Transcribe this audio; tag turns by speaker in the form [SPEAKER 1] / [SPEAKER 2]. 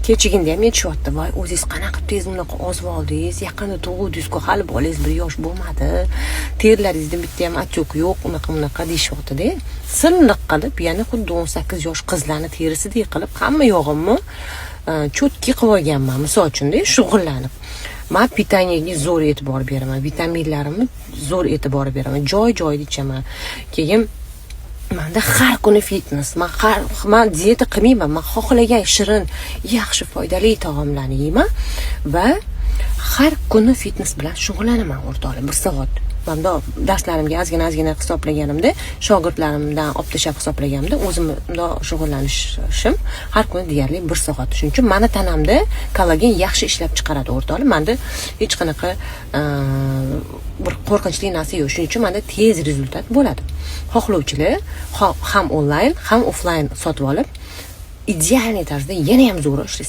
[SPEAKER 1] kechagina ham aytishyapti, voy o'zingiz qanaqa tez bunaqa ozib oldingiz, yaqinda tug'dingiz-ku, hali bolangiz bir yosh bo'lmadi, terlaringizda bitta ham atyoq yo'q, unaqa deyishyapti-da. Silliq qilib, ya'ni xuddi 18 yosh qizlarni terisidek qilib hamma yog'imni cho'tki qilib olganman, misol uchun-da, shug'ullanib. Men pitaniyaga zo'r e'tibor beraman, vitaminlarimni zo'r e'tibor beraman, joy-joyida ichaman. Keyin menda har kuni fitness, men diyeta qilmayman, men xohlagan shirin, yaxshi, foydali taomlarni yeyman va har kuni fitness bilan shug'ullanaman o'rtoqlar, 1 soat. Menda darslarimga ozgina hisoblaganimda, shogirdlarimdan olib tashlab hisoblaganimda, o'zim shug'ullanishim har kuni deyarli 1 soat. Shuning uchun meni tanamda kollagen yaxshi ishlab chiqaradi o'rtoqlar. Menda hech qanaqa bir qo'rqinchli narsa yo'q. Shuning uchun menda tez rezultat bo'ladi. Xohlovchilar ham onlayn, ham offlayn sotib olib, ideal tarzda yana ham zo'r ishlaydi.